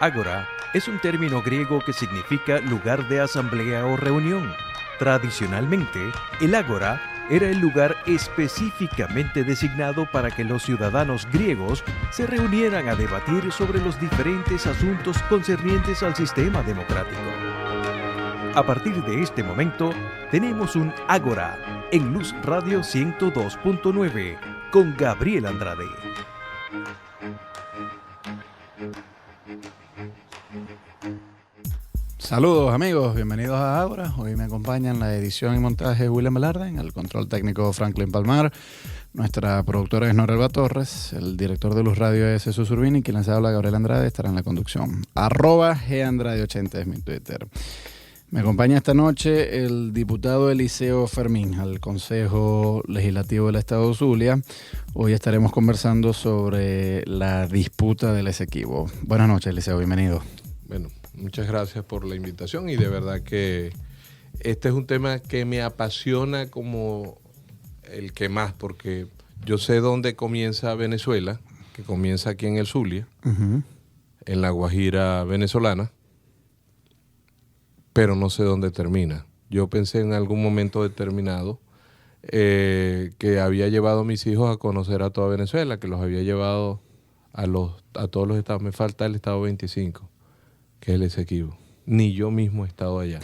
Ágora es un término griego que significa lugar de asamblea o reunión. Tradicionalmente, el ágora era el lugar específicamente designado para que los ciudadanos griegos se reunieran a debatir sobre los diferentes asuntos concernientes al sistema democrático. A partir de este momento, tenemos un Ágora en Luz Radio 102.9 con Gabriel Andrade. Saludos amigos, bienvenidos a Ágora. Hoy me acompaña en la edición y montaje William Velarde, en el control técnico Franklin Palmar, nuestra productora es Norelba Torres, el director de Luz Radio es Jesús Urbini, quien les habla Gabriel Andrade, estará en la conducción. @gandrade80 es mi Twitter. Me acompaña esta noche el diputado Eliseo Fermín al Consejo Legislativo del Estado Zulia. Hoy estaremos conversando sobre la disputa del Esequibo. Buenas noches, Eliseo, bienvenido. Bueno, muchas gracias por la invitación y de verdad que este es un tema que me apasiona como el que más, porque yo sé dónde comienza Venezuela, que comienza aquí en el Zulia, en la Guajira venezolana, pero no sé dónde termina. Yo pensé en algún momento determinado que había llevado a mis hijos a conocer a toda Venezuela, que los había llevado a todos los estados. Me falta el estado 25, que es el Esequibo. Ni yo mismo he estado allá.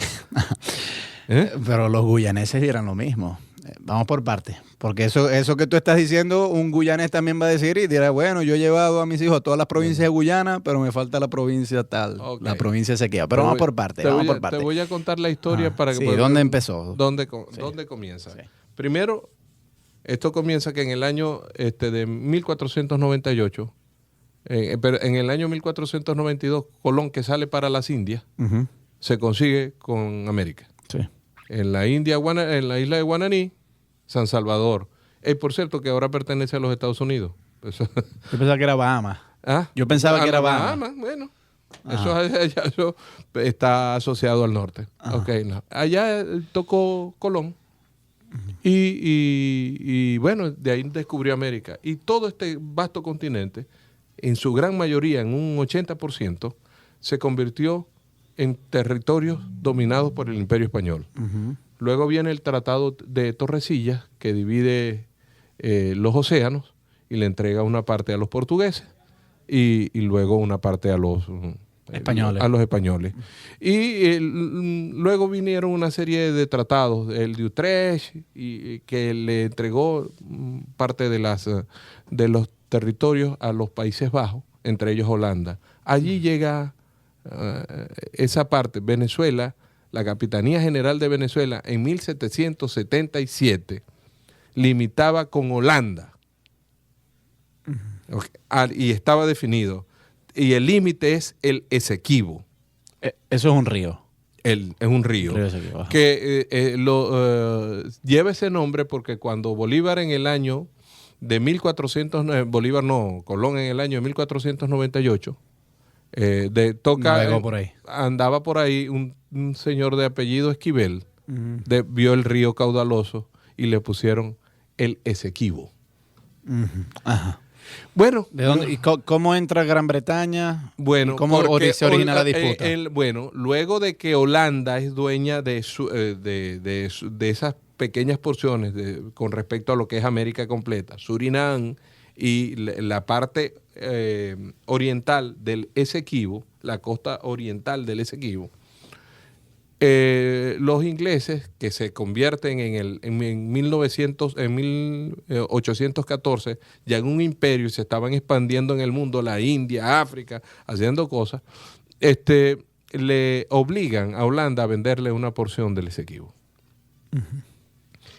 Pero los guyaneses dirán lo mismo. Vamos por partes, porque eso que tú estás diciendo, un guyanés también va a decir y dirá, bueno, yo he llevado a mis hijos a todas las provincias de Guyana, pero me falta la provincia tal, la provincia de Esequibo. Pero vamos por partes, Te voy a contar la historia para que sí, ¿dónde empezó? ¿Dónde comienza? Sí. Primero, esto comienza que en el año de 1498, pero en el año 1492, Colón, que sale para las Indias, se consigue con América. Sí. En la isla de Guananí, San Salvador. Por cierto, que ahora pertenece a los Estados Unidos. Yo pensaba que era Bahamas. ¿Ah? Yo pensaba que era Bahamas. Bueno, eso está asociado al norte. Okay, no. Allá tocó Colón. Y bueno, de ahí descubrió América. Y todo este vasto continente, en su gran mayoría, en un 80%, se convirtió en territorios dominados por el Imperio Español. Luego viene el Tratado de Tordesillas, que divide los océanos y le entrega una parte a los portugueses y luego una parte a los españoles. Y luego vinieron una serie de tratados, el de Utrecht, que le entregó parte de los territorios a los Países Bajos, entre ellos Holanda. Allí llega esa parte, Venezuela, la Capitanía General de Venezuela en 1777 limitaba con Holanda. Y estaba definido. Y el límite es el Esequibo. Eso es un río. Es un río. Que lleva ese nombre porque cuando Bolívar en el año de 1409, Colón en el año de 1498, andaba por ahí un señor de apellido Esquivel, vio el río caudaloso y le pusieron el Esequibo. Bueno, ¿de dónde y cómo entra Gran Bretaña? Bueno, ¿cómo se origina la disputa? Luego de que Holanda es dueña de esas pequeñas porciones con respecto a lo que es América completa, Surinam y la parte oriental del Esequibo, la costa oriental del Esequibo, los ingleses, que se convierten en 1814 ya en un imperio y se estaban expandiendo en el mundo, la India, África, haciendo cosas, le obligan a Holanda a venderle una porción del Esequibo.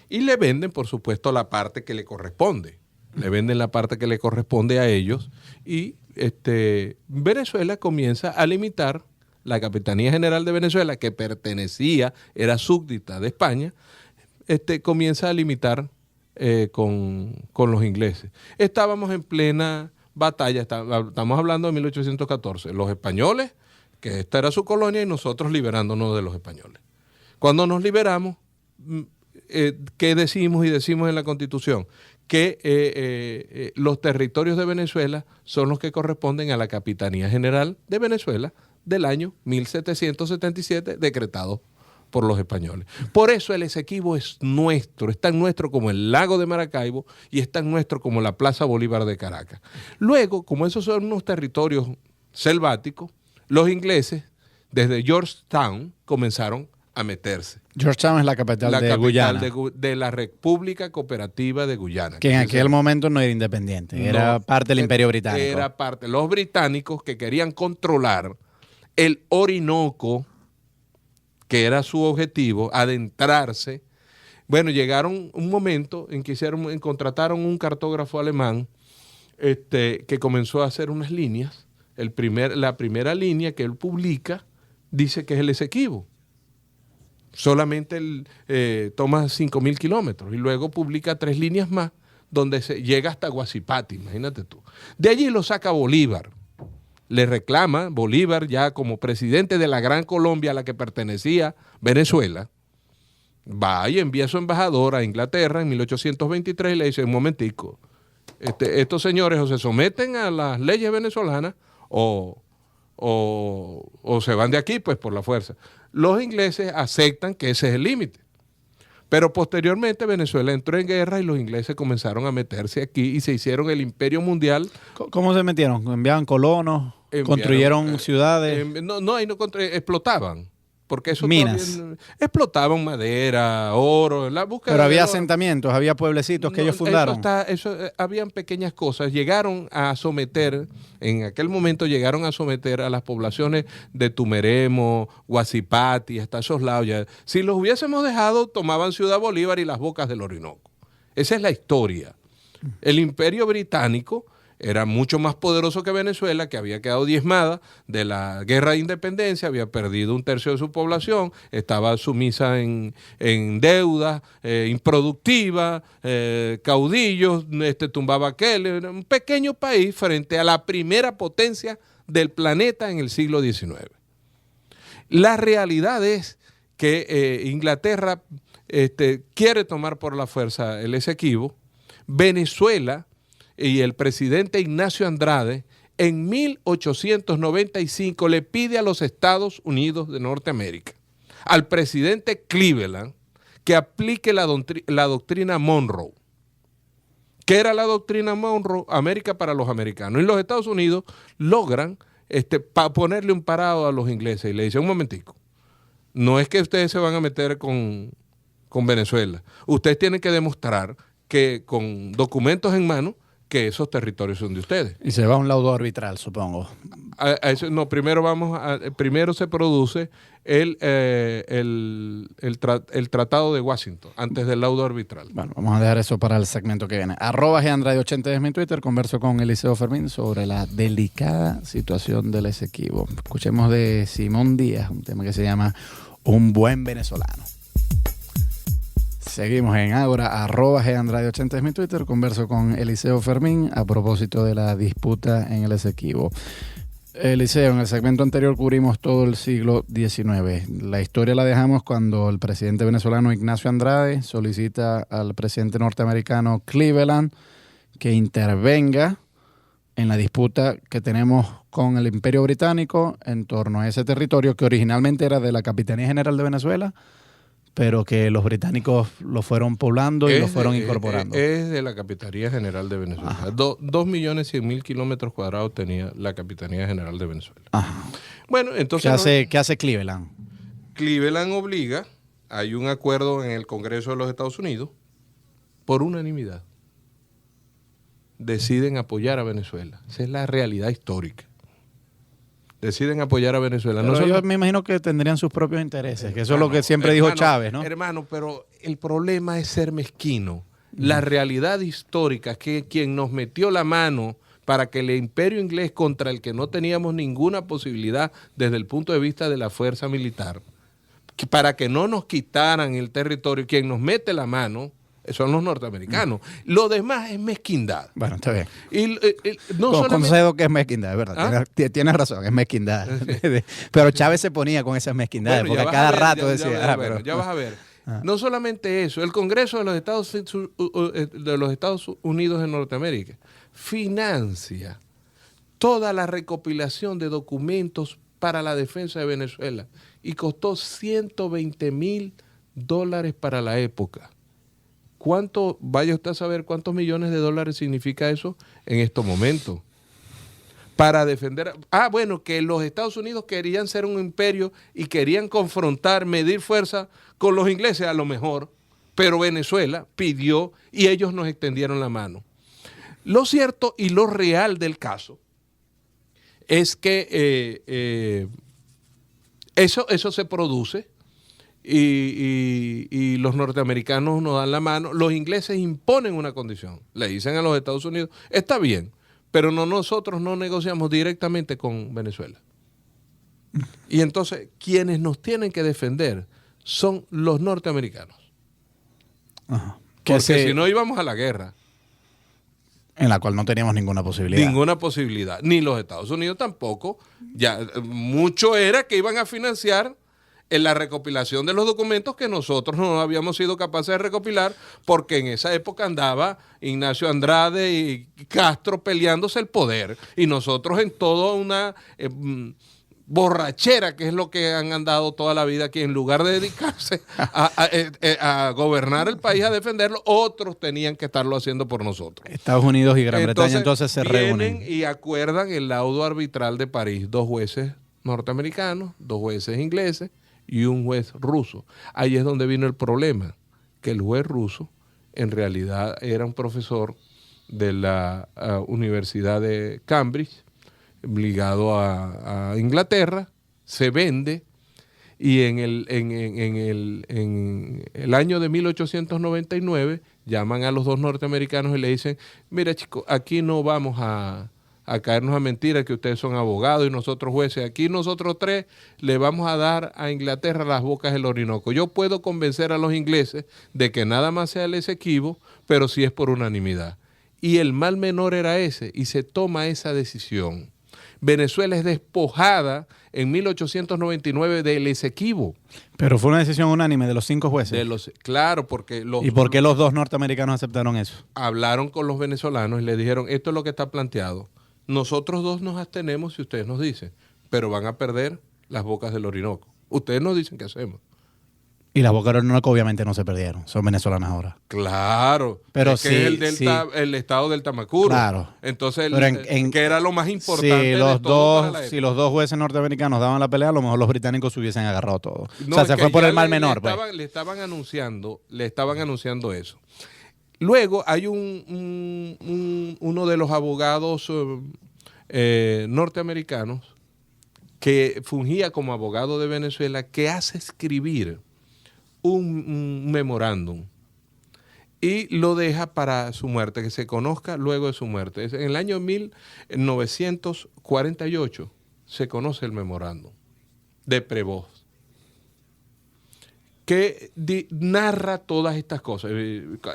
Y le venden, por supuesto, la parte que le corresponde. Le venden la parte que le corresponde a ellos y Venezuela comienza a limitar. La Capitanía General de Venezuela, que era súbdita de España, comienza a limitar con los ingleses. Estábamos en plena batalla, estamos hablando de 1814. Los españoles, que esta era su colonia, y nosotros liberándonos de los españoles. Cuando nos liberamos, ¿qué decimos y decimos en la Constitución? que los territorios de Venezuela son los que corresponden a la Capitanía General de Venezuela del año 1777, decretado por los españoles. Por eso el Esequibo es nuestro, es tan nuestro como el lago de Maracaibo y es tan nuestro como la Plaza Bolívar de Caracas. Luego, como esos son unos territorios selváticos, los ingleses desde Georgetown comenzaron a meterse. Georgetown es la capital de Guyana. De la República Cooperativa de Guyana. Que en aquel momento no era independiente, era parte del Imperio Británico. Era parte. Los británicos que querían controlar el Orinoco, que era su objetivo, adentrarse. Bueno, llegaron un momento en que contrataron un cartógrafo alemán que comenzó a hacer unas líneas. La primera línea que él publica dice que es el Esequibo. Solamente toma 5.000 kilómetros y luego publica 3 líneas más donde llega hasta Guasipati, imagínate tú. De allí lo saca Bolívar. Le reclama Bolívar ya como presidente de la Gran Colombia a la que pertenecía Venezuela. Va y envía a su embajador a Inglaterra en 1823 y le dice, un momentico, estos señores o se someten a las leyes venezolanas o se van de aquí pues por la fuerza. Los ingleses aceptan que ese es el límite. Pero posteriormente Venezuela entró en guerra y los ingleses comenzaron a meterse aquí y se hicieron el imperio mundial. ¿Cómo se metieron? ¿Enviaban colonos? ¿Construyeron ciudades? Explotaban. Porque eso minas. Explotaban madera, oro, la búsqueda. Pero había asentamientos, había pueblecitos que ellos fundaron. Habían pequeñas cosas. Llegaron a someter, en aquel momento llegaron a someter a las poblaciones de Tumeremo, Guasipati, hasta esos lados. Ya. Si los hubiésemos dejado, tomaban Ciudad Bolívar y las bocas del Orinoco. Esa es la historia. El Imperio Británico era mucho más poderoso que Venezuela, que había quedado diezmada de la guerra de independencia, había perdido 1/3 de su población, estaba sumisa en deuda, improductiva, caudillos, tumbaba aquel, era un pequeño país frente a la primera potencia del planeta en el siglo XIX. La realidad es que Inglaterra quiere tomar por la fuerza el Esequibo. Venezuela y el presidente Ignacio Andrade en 1895 le pide a los Estados Unidos de Norteamérica, al presidente Cleveland, que aplique la doctrina Monroe. ¿Qué era la doctrina Monroe? América para los americanos. Y los Estados Unidos logran ponerle un parado a los ingleses y le dicen, un momentico, no es que ustedes se van a meter con Venezuela. Ustedes tienen que demostrar que con documentos en mano que esos territorios son de ustedes. Y se va a un laudo arbitral, supongo. Primero se produce el Tratado de Washington, antes del laudo arbitral. Bueno, vamos a dejar eso para el segmento que viene. @GAndrade80 es mi Twitter. Converso con Eliseo Fermín sobre la delicada situación del Esequibo. Escuchemos de Simón Díaz, un tema que se llama Un buen venezolano. Seguimos en Ágora, @GAndrade80 es mi Twitter. Converso con Eliseo Fermín a propósito de la disputa en el Esequibo. Eliseo, en el segmento anterior cubrimos todo el siglo XIX. La historia la dejamos cuando el presidente venezolano Ignacio Andrade solicita al presidente norteamericano Cleveland que intervenga en la disputa que tenemos con el Imperio Británico en torno a ese territorio que originalmente era de la Capitanía General de Venezuela, pero que los británicos lo fueron poblando y lo fueron incorporando. Es de la Capitanía General de Venezuela. 2.100.000 kilómetros cuadrados tenía la Capitanía General de Venezuela. Ajá. Bueno, entonces... ¿Qué hace Cleveland? Cleveland obliga, hay un acuerdo en el Congreso de los Estados Unidos, por unanimidad. Deciden apoyar a Venezuela. Esa es la realidad histórica. Deciden apoyar a Venezuela. Pero yo me imagino que tendrían sus propios intereses, que eso es lo que siempre dijo Chávez, ¿no? Hermano, pero el problema es ser mezquino. La realidad histórica es que quien nos metió la mano para que el imperio inglés, contra el que no teníamos ninguna posibilidad desde el punto de vista de la fuerza militar, para que no nos quitaran el territorio, quien nos mete la mano son los norteamericanos. Lo demás es mezquindad. Bueno, está bien. Concedo que es mezquindad, es verdad. Tienes razón, es mezquindad. Pero Chávez se ponía con esas mezquindades, porque a cada rato decía... Ya vas a ver. No solamente eso, el Congreso de los Estados Unidos de Norteamérica financia toda la recopilación de documentos para la defensa de Venezuela y costó $120,000 para la época. ¿Cuánto, vaya usted a saber cuántos millones de dólares significa eso en estos momentos? Para defender... bueno, que los Estados Unidos querían ser un imperio y querían confrontar, medir fuerza con los ingleses a lo mejor, pero Venezuela pidió y ellos nos extendieron la mano. Lo cierto y lo real del caso es que eso se produce y los norteamericanos nos dan la mano. Los ingleses imponen una condición. Le dicen a los Estados Unidos, está bien, pero nosotros no negociamos directamente con Venezuela. Y entonces, quienes nos tienen que defender son los norteamericanos. Ajá. Porque si no íbamos a la guerra. En la cual no teníamos ninguna posibilidad. Ninguna posibilidad. Ni los Estados Unidos tampoco. Ya mucho era que iban a financiar en la recopilación de los documentos que nosotros no habíamos sido capaces de recopilar, porque en esa época andaba Ignacio Andrade y Castro peleándose el poder, y nosotros en toda una borrachera, que es lo que han andado toda la vida aquí, en lugar de dedicarse a gobernar el país, a defenderlo, otros tenían que estarlo haciendo por nosotros. Estados Unidos y Gran Bretaña entonces se reúnen y acuerdan el laudo arbitral de París, 2 jueces norteamericanos, 2 jueces ingleses y un juez ruso. Ahí es donde vino el problema, que el juez ruso en realidad era un profesor de la Universidad de Cambridge, ligado a Inglaterra, se vende, y en el año de 1899 llaman a los 2 norteamericanos y le dicen, mira chicos, aquí no vamos a caernos a mentiras que ustedes son abogados y nosotros jueces. Aquí nosotros 3 le vamos a dar a Inglaterra las bocas del Orinoco. Yo puedo convencer a los ingleses de que nada más sea el Esequibo, pero sí es por unanimidad. Y el mal menor era ese, y se toma esa decisión. Venezuela es despojada en 1899 del Esequibo. Pero fue una decisión unánime de los 5 jueces. Claro, porque ¿Y por qué los 2 norteamericanos aceptaron eso? Hablaron con los venezolanos y le dijeron, esto es lo que está planteado. Nosotros 2 nos abstenemos si ustedes nos dicen, pero van a perder las bocas del Orinoco. Ustedes nos dicen qué hacemos. Y las bocas del Orinoco obviamente no se perdieron, son venezolanas ahora. Claro, pero es que es el estado del Tamacuro. Claro. Entonces, que era lo más importante si los 2 jueces norteamericanos daban la pelea, a lo mejor los británicos se hubiesen agarrado todo. No, o sea, se fue por el mal menor. Le estaban anunciando eso. Luego hay uno de los abogados norteamericanos que fungía como abogado de Venezuela, que hace escribir un memorándum y lo deja para su muerte, que se conozca luego de su muerte. En el año 1948 se conoce el memorándum de Prevost, que narra todas estas cosas.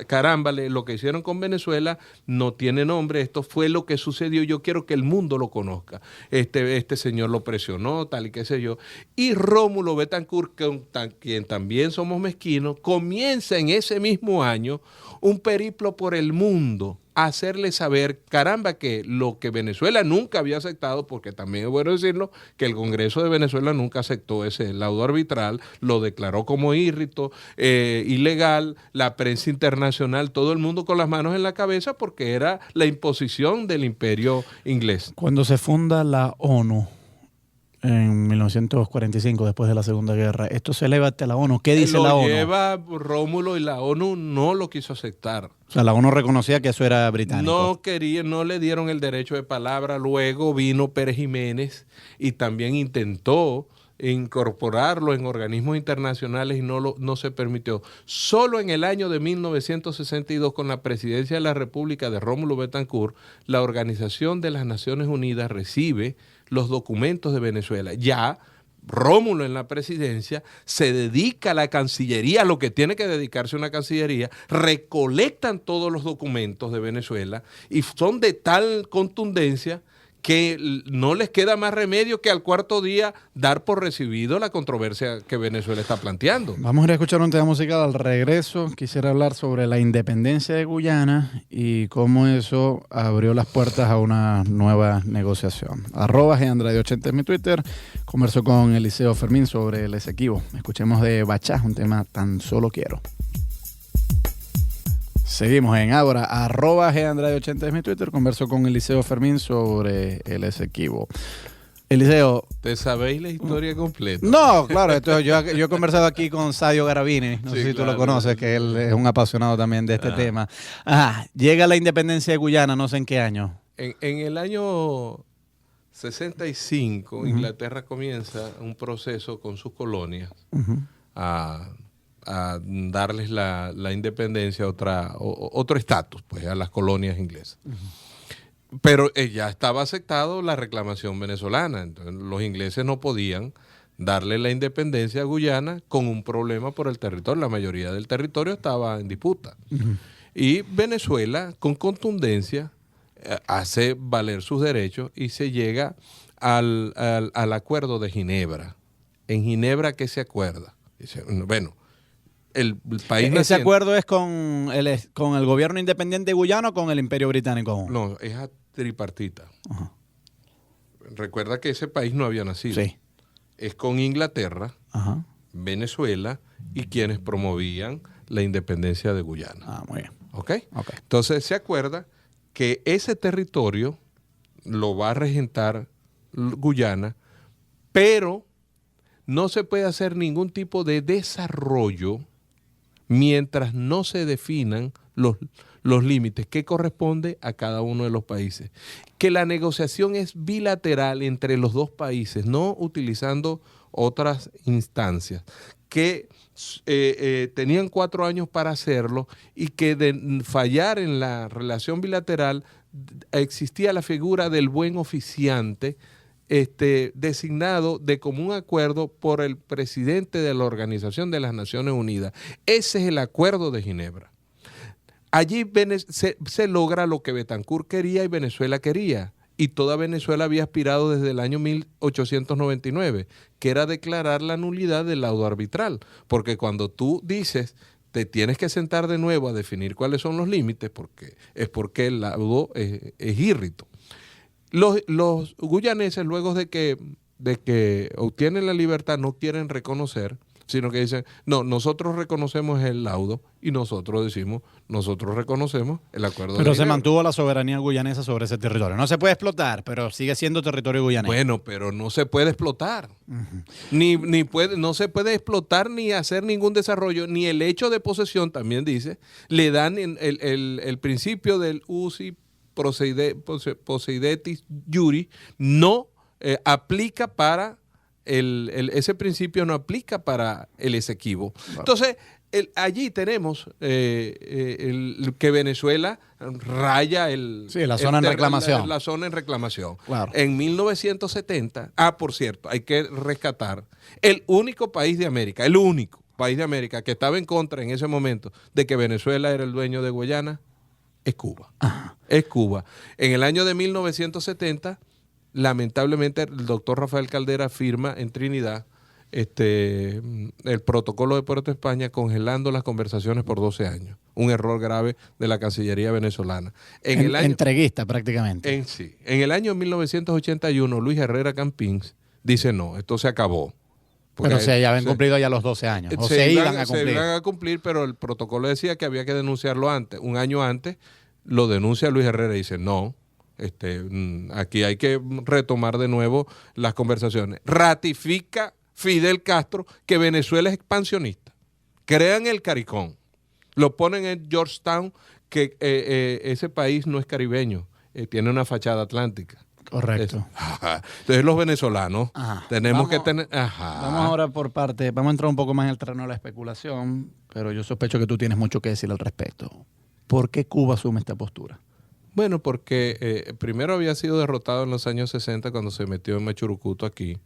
Caramba, lo que hicieron con Venezuela no tiene nombre, esto fue lo que sucedió, yo quiero que el mundo lo conozca. Este señor lo presionó, tal y qué sé yo. Y Rómulo Betancourt, quien también somos mezquinos, comienza en ese mismo año un periplo por el mundo, a hacerle saber, caramba, que lo que Venezuela nunca había aceptado, porque también es bueno decirlo, que el Congreso de Venezuela nunca aceptó ese laudo arbitral, lo declaró como ilegal, la prensa internacional, todo el mundo con las manos en la cabeza, porque era la imposición del imperio inglés. Cuando se funda la ONU en 1945, después de la Segunda Guerra, esto se eleva ante la ONU. ¿Qué dice la ONU? Lo lleva Rómulo y la ONU no lo quiso aceptar. O sea, la ONU reconocía que eso era británico. No le dieron el derecho de palabra. Luego vino Pérez Jiménez y también intentó incorporarlo en organismos internacionales y no se permitió. Solo en el año de 1962, con la presidencia de la República de Rómulo Betancourt, la Organización de las Naciones Unidas recibe los documentos de Venezuela. Ya Rómulo en la presidencia se dedica a la Cancillería, lo que tiene que dedicarse una Cancillería, recolectan todos los documentos de Venezuela y son de tal contundencia que no les queda más remedio que al cuarto día dar por recibido la controversia que Venezuela está planteando. Vamos a ir a escuchar un tema musical al regreso. Quisiera hablar sobre la independencia de Guyana y cómo eso abrió las puertas a una nueva negociación. @GAndrade80 es mi Twitter. Converso con Eliseo Fermín sobre el Esequibo. Escuchemos de Bachá, un tema Tan Solo Quiero. Seguimos en Ágora, @GAndrade80 es mi Twitter. Converso con Eliseo Fermín sobre el Esequibo. Eliseo. ¿Te sabéis la historia completa? No, claro, esto, yo he conversado aquí con Sadio Garavini, no sé si tú lo conoces, que él es un apasionado también de este tema. Llega la independencia de Guyana, no sé en qué año. En el año 65, Inglaterra comienza un proceso con sus colonias a darles la independencia, otro estatus, pues, a las colonias inglesas. Pero ya estaba aceptado la reclamación venezolana. Entonces, los ingleses no podían darle la independencia a Guyana con un problema por el territorio. La mayoría del territorio estaba en disputa. Y Venezuela, con contundencia, hace valer sus derechos y se llega al acuerdo de Ginebra. En Ginebra, ¿qué se acuerda? Dice, bueno, el país ¿Ese acuerdo es con el gobierno independiente guyano o con el Imperio Británico? No, es tripartita. Recuerda que ese país no había nacido. Sí. Es con Inglaterra, Venezuela y quienes promovían la independencia de Guyana. Muy bien. ¿Ok? Entonces se acuerda que ese territorio lo va a regentar Guyana, pero no se puede hacer ningún tipo de desarrollo mientras no se definan los límites que corresponde a cada uno de los países. Que la negociación es bilateral entre los dos países, no utilizando otras instancias, que tenían 4 años para hacerlo y que de fallar en la relación bilateral existía la figura del buen oficiante, designado de común acuerdo por el presidente de la Organización de las Naciones Unidas. Ese es el acuerdo de Ginebra. Allí se logra lo que Betancourt quería y Venezuela quería. Y toda Venezuela había aspirado desde el año 1899, que era declarar la nulidad del laudo arbitral. Porque cuando tú dices, te tienes que sentar de nuevo a definir cuáles son los límites, porque el laudo es írrito. Los guyaneses, luego de que obtienen la libertad, no quieren reconocer, sino que dicen, no, nosotros reconocemos el laudo y nosotros decimos, nosotros reconocemos el acuerdo de Ginebra. Pero se mantuvo la soberanía guyanesa sobre ese territorio. No se puede explotar, pero sigue siendo territorio guyanés. Bueno, pero no se puede explotar. No se puede explotar ni hacer ningún desarrollo, ni el hecho de posesión, también dice, le dan el principio del usi poseidetis iuri, no aplica para ese principio no aplica para el Esequibo. Claro. Entonces, allí tenemos que Venezuela raya la zona en reclamación. La zona en reclamación. Claro. En 1970, por cierto, hay que rescatar, el único país de América que estaba en contra en ese momento de que Venezuela era el dueño de Guyana, es Cuba. Es Cuba. En el año de 1970, lamentablemente, el doctor Rafael Caldera firma en Trinidad el protocolo de Puerto España congelando las conversaciones por 12 años. Un error grave de la Cancillería venezolana. Entreguista prácticamente. En el año 1981, Luis Herrera Campins dice, no, esto se acabó. Pero se habían cumplido ya los 12 años. Se iban a cumplir. Se iban a cumplir, pero el protocolo decía que había que denunciarlo antes. Un año antes lo denuncia Luis Herrera y dice, no, aquí hay que retomar de nuevo las conversaciones. Ratifica Fidel Castro que Venezuela es expansionista. Crean el CARICOM. Lo ponen en Georgetown, que ese país no es caribeño, tiene una fachada atlántica. Correcto. Entonces los venezolanos tenemos que tener... Vamos ahora por parte, vamos a entrar un poco más en el terreno de la especulación, pero yo sospecho que tú tienes mucho que decir al respecto. ¿Por qué Cuba asume esta postura? Bueno, porque primero había sido derrotado en los años 60 cuando se metió en Machurucuto aquí,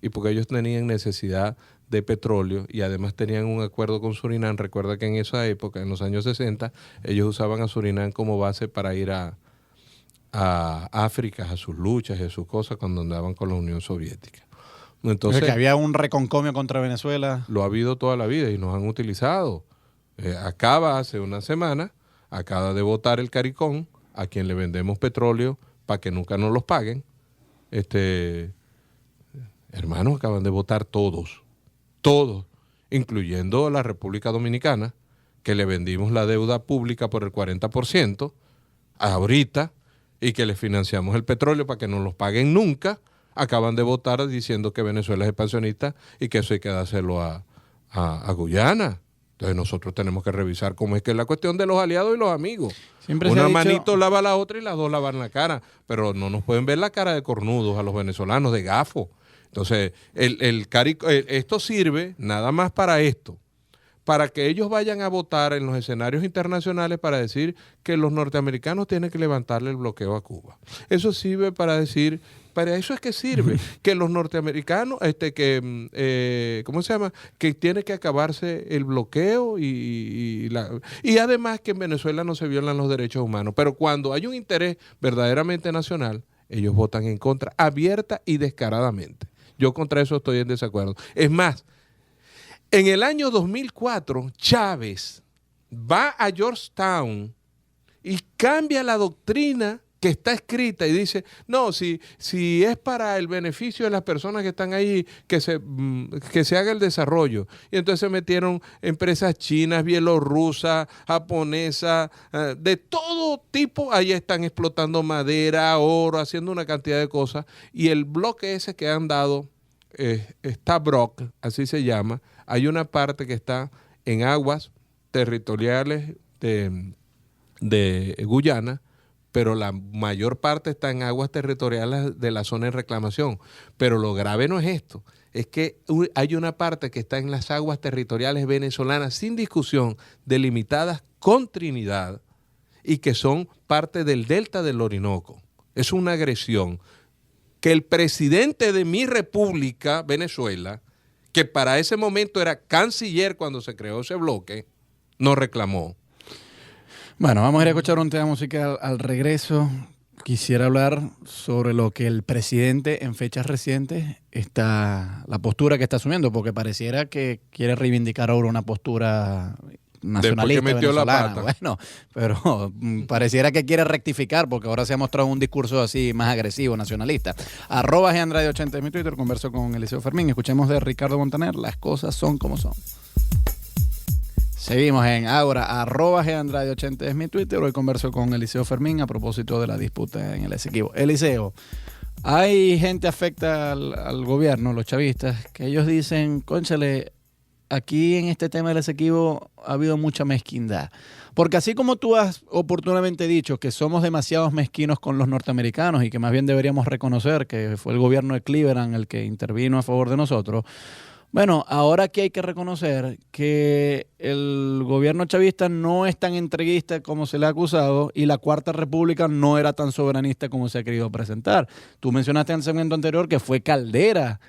y porque ellos tenían necesidad de petróleo y además tenían un acuerdo con Surinam. Recuerda que en esa época, en los años 60, ellos usaban a Surinam como base para ir a a África, a sus luchas y a sus cosas cuando andaban con la Unión Soviética. Entonces, Entonces, que había un reconcomio contra Venezuela. lo ha habido toda la vida y nos han utilizado. Hace una semana, acaba de votar el CARICOM, a quien le vendemos petróleo para que nunca nos los paguen. Hermanos, acaban de votar todos, incluyendo la República Dominicana, que le vendimos la deuda pública por el 40% ahorita y que le financiamos el petróleo para que no los paguen nunca. Acaban de votar diciendo que Venezuela es expansionista y que eso hay que dárselo a Guyana. Entonces nosotros tenemos que revisar cómo es que es la cuestión de los aliados y los amigos. Siempre Una manito lava la otra y las dos lavan la cara, pero no nos pueden ver la cara de cornudos a los venezolanos, de gafos. Entonces, esto sirve nada más para esto, para que ellos vayan a votar en los escenarios internacionales para decir que los norteamericanos tienen que levantarle el bloqueo a Cuba. Eso sirve para decir, para eso es que sirve, que los norteamericanos, ¿cómo se llama? Que tiene que acabarse el bloqueo y además que en Venezuela no se violan los derechos humanos. Pero cuando hay un interés verdaderamente nacional, ellos votan en contra, abierta y descaradamente. Yo contra eso estoy en desacuerdo. Es más, en el año 2004, Chávez va a Georgetown y cambia la doctrina que está escrita y dice, no, si es para el beneficio de las personas que están ahí, que se haga el desarrollo. Y entonces se metieron empresas chinas, bielorrusas, japonesas, de todo tipo, ahí están explotando madera, oro, haciendo una cantidad de cosas. Y el bloque ese que han dado, Stabroek, así se llama, hay una parte que está en aguas territoriales de Guyana, pero la mayor parte está en aguas territoriales de la zona en reclamación. Pero lo grave no es esto, es que hay una parte que está en las aguas territoriales venezolanas sin discusión, delimitadas con Trinidad y que son parte del delta del Orinoco. Es una agresión que el presidente de mi república, Venezuela, que para ese momento era canciller cuando se creó ese bloque, no reclamó. Bueno, vamos a ir a escuchar un tema musical al regreso. Quisiera hablar sobre lo que el presidente en fechas recientes la postura que está asumiendo, porque pareciera que quiere reivindicar ahora una postura nacionalista metió venezolana. la pata. Bueno, pero pareciera que quiere rectificar, porque ahora se ha mostrado un discurso así más agresivo, nacionalista. @Andrade80 es mi Twitter, converso con Eliseo Fermín. Escuchemos de Ricardo Montaner, Las cosas son como son. Seguimos en Ágora, @Andrade80 es mi Twitter. Hoy converso con Eliseo Fermín a propósito de la disputa en el Esequibo. Eliseo, hay gente afecta al gobierno, los chavistas, que ellos dicen, cónchale, aquí en este tema del Esequibo ha habido mucha mezquindad. Porque así como tú has oportunamente dicho que somos demasiados mezquinos con los norteamericanos y que más bien deberíamos reconocer que fue el gobierno de Cleveland el que intervino a favor de nosotros, bueno, ahora aquí hay que reconocer que el gobierno chavista no es tan entreguista como se le ha acusado y la Cuarta República no era tan soberanista como se ha querido presentar. Tú mencionaste en el segmento anterior que fue Caldera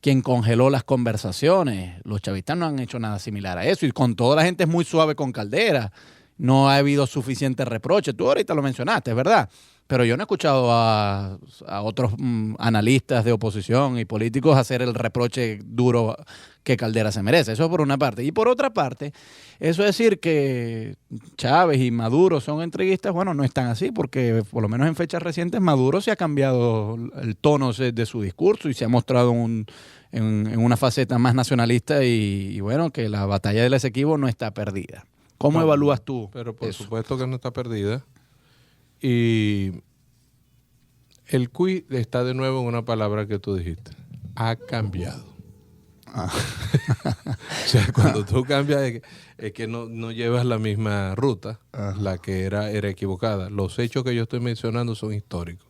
quien congeló las conversaciones. Los chavistas no han hecho nada similar a eso y con toda la gente es muy suave con Caldera. No ha habido suficiente reproche. Tú ahorita lo mencionaste, es verdad. Pero yo no he escuchado a otros analistas de oposición y políticos hacer el reproche duro que Caldera se merece. Eso por una parte. Y por otra parte, eso decir que Chávez y Maduro son entreguistas, bueno, no están así, porque por lo menos en fechas recientes Maduro se ha cambiado el tono de su discurso y se ha mostrado en una faceta más nacionalista y bueno, que la batalla del Esequibo no está perdida. ¿Cómo evalúas tú Pero por eso? supuesto que no está perdida. Y el cuy está de nuevo en una palabra que tú dijiste. Ha cambiado. O sea, cuando tú cambias es que no llevas la misma ruta, la que era equivocada. Los hechos que yo estoy mencionando son históricos.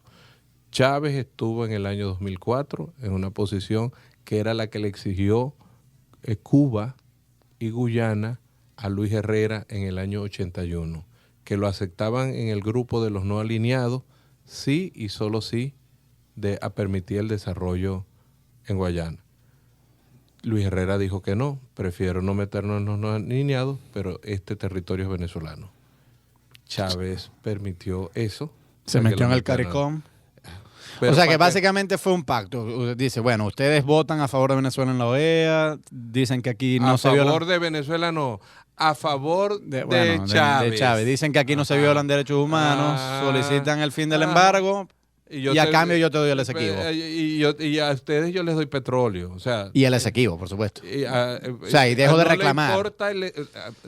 Chávez estuvo en el año 2004 en una posición que era la que le exigió Cuba y Guyana a Luis Herrera en el año 81. Que lo aceptaban en el grupo de los no alineados, sí y solo sí, a permitir el desarrollo en Guayana. Luis Herrera dijo que no, prefiero no meternos en los no alineados, pero este territorio es venezolano. Chávez permitió eso. Se metió en el CARICOM. Pero o sea que ¿para qué? básicamente fue un pacto. Dice, bueno, ustedes votan a favor de Venezuela en la OEA, dicen que aquí no se A violan... favor de Venezuela no, a favor de de Chávez. Dicen que aquí no se violan derechos humanos, solicitan el fin del embargo y a cambio yo te doy el Esequibo. Y a ustedes yo les doy petróleo. O sea, Y el Esequibo, por supuesto. y dejo de no reclamar. Le importa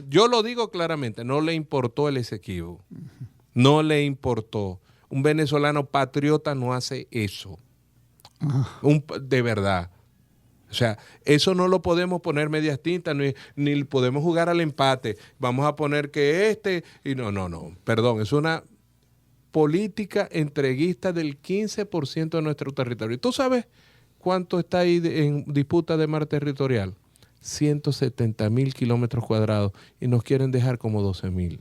yo lo digo claramente, no le importó el Esequibo. No le importó. Un venezolano patriota no hace eso. De verdad. O sea, eso no lo podemos poner medias tintas, ni podemos jugar al empate. Vamos a poner que y no. Perdón, es una política entreguista del 15% de nuestro territorio. ¿Tú sabes cuánto está ahí en disputa de mar territorial? 170,000 kilómetros cuadrados y nos quieren dejar como 12,000.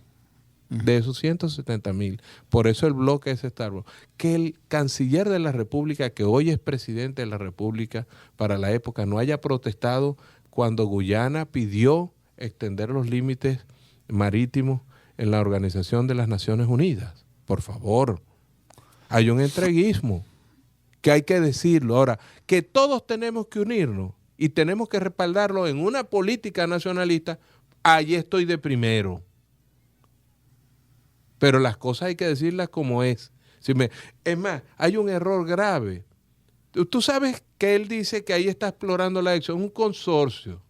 De esos 170,000. Por eso el bloque es Star Wars. Que el canciller de la República, que hoy es presidente de la República para la época, no haya protestado cuando Guyana pidió extender los límites marítimos en la Organización de las Naciones Unidas. Por favor. Hay un entreguismo que hay que decirlo. Ahora, que todos tenemos que unirnos y tenemos que respaldarlo en una política nacionalista, ahí estoy de primero. Pero las cosas hay que decirlas como es. Es más, hay un error grave. Tú sabes que él dice que ahí está explorando la Exxon, un consorcio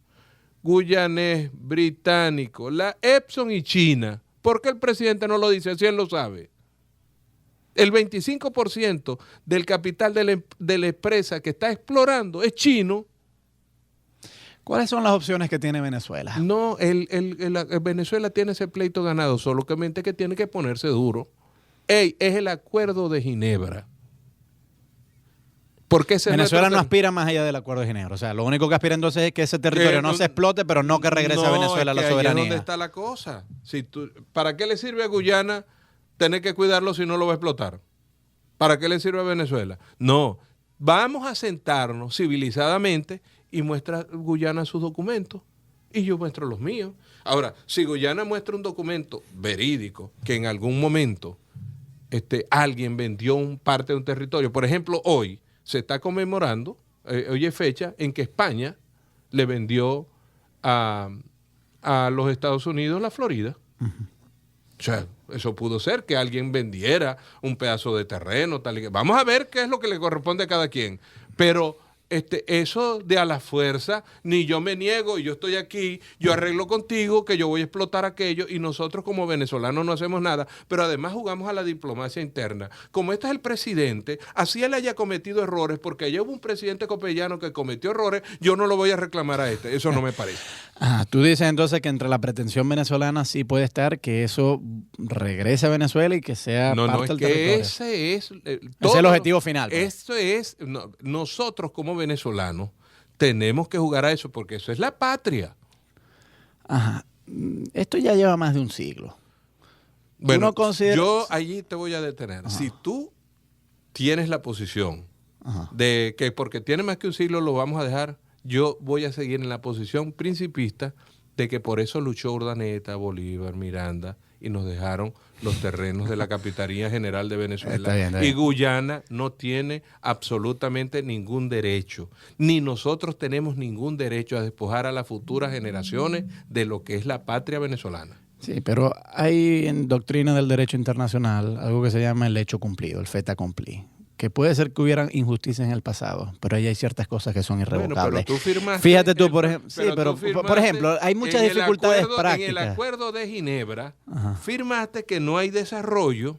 guyanés, británico, la Epson y China. ¿Por qué el presidente no lo dice? Así él lo sabe. El 25% del capital de la empresa que está explorando es chino. ¿Cuáles son las opciones que tiene Venezuela? No, Venezuela tiene ese pleito ganado, solamente que tiene que ponerse duro. Es el Acuerdo de Ginebra. Porque Venezuela no aspira más allá del Acuerdo de Ginebra. O sea, lo único que aspira entonces es que ese territorio no se explote, pero no que regrese a Venezuela la soberanía. Ahí es donde está la cosa. ¿Para qué le sirve a Guyana tener que cuidarlo si no lo va a explotar? ¿Para qué le sirve a Venezuela? No, vamos a sentarnos civilizadamente y muestra Guyana sus documentos y yo muestro los míos. Ahora, si Guyana muestra un documento verídico que en algún momento alguien vendió parte de un territorio, por ejemplo, hoy se está conmemorando, hoy es fecha en que España le vendió a los Estados Unidos la Florida. O sea, eso pudo ser que alguien vendiera un pedazo de terreno, tal y que. Vamos a ver qué es lo que le corresponde a cada quien. Pero eso de a la fuerza, ni yo me niego y yo estoy aquí, yo arreglo contigo que yo voy a explotar aquello y nosotros como venezolanos no hacemos nada, pero además jugamos a la diplomacia interna. Como este es el presidente, así él haya cometido errores, porque allá hubo un presidente copellano que cometió errores, yo no lo voy a reclamar a eso no me parece. Tú dices entonces que entre la pretensión venezolana sí puede estar que eso regrese a Venezuela y que sea parte del territorio. Ese es el objetivo final. Eso es, nosotros como venezolanos tenemos que jugar a eso porque eso es la patria. Ajá. Esto ya lleva más de un siglo. Bueno, yo allí te voy a detener. Ajá. Si tú tienes la posición de que porque tiene más que un siglo lo vamos a dejar, yo voy a seguir en la posición principista de que por eso luchó Urdaneta, Bolívar, Miranda y nos dejaron los terrenos de la Capitanía General de Venezuela. Está bien. Y Guyana no tiene absolutamente ningún derecho, ni nosotros tenemos ningún derecho a despojar a las futuras generaciones de lo que es la patria venezolana. Sí, pero hay en doctrina del derecho internacional algo que se llama el hecho cumplido, el fait accompli. Que puede ser que hubieran injusticias en el pasado, pero ahí hay ciertas cosas que son irrevocables. Bueno, pero tú firmaste. Fíjate tú, por ejemplo. Sí, pero por ejemplo, hay muchas dificultades prácticas. En el Acuerdo de Ginebra, firmaste que no hay desarrollo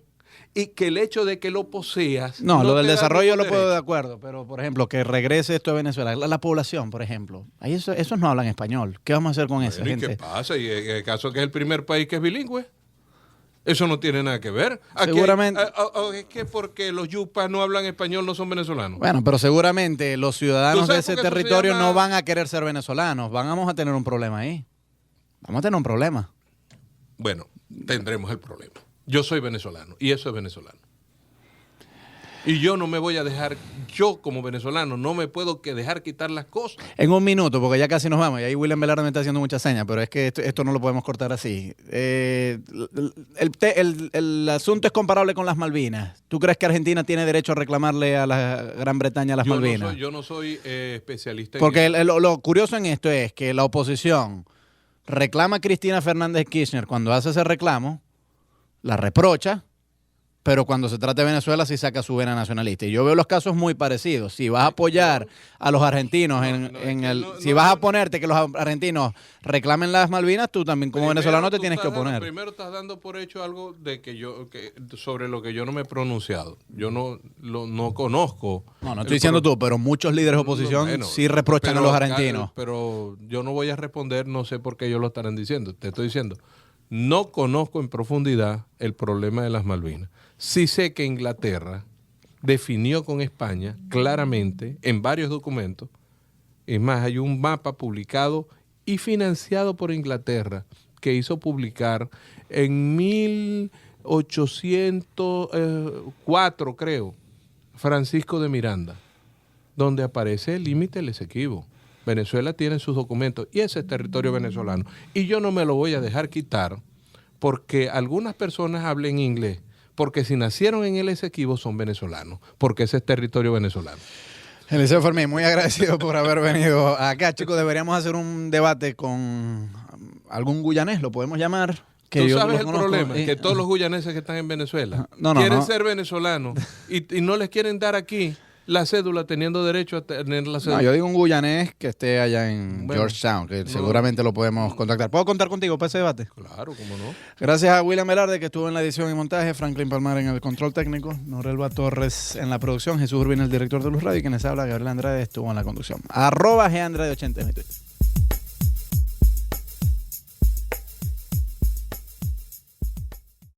y que el hecho de que lo poseas. No, lo del desarrollo lo puedo de acuerdo, pero por ejemplo, que regrese esto a Venezuela. La población, por ejemplo. Ahí esos no hablan español. ¿Qué vamos a hacer con esa gente? ¿Qué pasa? ¿Y en el caso que es el primer país que es bilingüe? Eso no tiene nada que ver. Seguramente. Es que porque los yupas no hablan español no son venezolanos. Bueno, pero seguramente los ciudadanos de ese territorio no van a querer ser venezolanos. Vamos a tener un problema ahí. Vamos a tener un problema. Bueno, tendremos el problema. Yo soy venezolano y eso es venezolano. Y yo no me voy a dejar, yo como venezolano, no me puedo dejar quitar las cosas. En un minuto, porque ya casi nos vamos, y ahí William Velarde me está haciendo muchas señas, pero es que esto no lo podemos cortar así. El asunto es comparable con las Malvinas. ¿Tú crees que Argentina tiene derecho a reclamarle a la Gran Bretaña las Malvinas? Yo no soy especialista en Porque eso. lo curioso en esto es que la oposición reclama a Cristina Fernández de Kirchner cuando hace ese reclamo, la reprocha, pero cuando se trata de Venezuela sí saca su vena nacionalista. Y yo veo los casos muy parecidos. Si vas a apoyar a los argentinos si vas a ponerte que los argentinos reclamen las Malvinas, tú también como venezolano te tienes que oponer. Primero estás dando por hecho algo de sobre lo que yo no me he pronunciado. Yo no conozco. No estoy diciendo tú, pero muchos líderes de oposición sí reprochan a los argentinos. Pero yo no voy a responder, no sé por qué ellos lo estarán diciendo. Te estoy diciendo, no conozco en profundidad el problema de las Malvinas. Sí sé que Inglaterra definió con España claramente en varios documentos. Es más, hay un mapa publicado y financiado por Inglaterra que hizo publicar en 1804, creo, Francisco de Miranda, donde aparece el límite del Esequibo. Venezuela tiene sus documentos y ese es territorio venezolano. Y yo no me lo voy a dejar quitar porque algunas personas hablen inglés. Porque si nacieron en el Esequibo son venezolanos, porque ese es territorio venezolano. Eliseo Fermín, muy agradecido por haber venido acá. Chicos, deberíamos hacer un debate con algún guyanés, lo podemos llamar. Que ¿tú sabes el problema? Que todos los guyaneses que están en Venezuela quieren ser venezolanos y no les quieren dar aquí la cédula teniendo derecho a tener la cédula. No, yo digo un guyanés que esté allá en Georgetown, que seguramente lo podemos contactar. ¿Puedo contar contigo para ese debate? Claro, cómo no. Gracias a William Velarde, que estuvo en la edición y montaje, Franklin Palmar en el control técnico, Norelba Torres en la producción, Jesús Urbina, el director de Luz Radio, y quienes habla, Gabriel Andrade, estuvo en la conducción. @GAndrade80 en mi Twitter.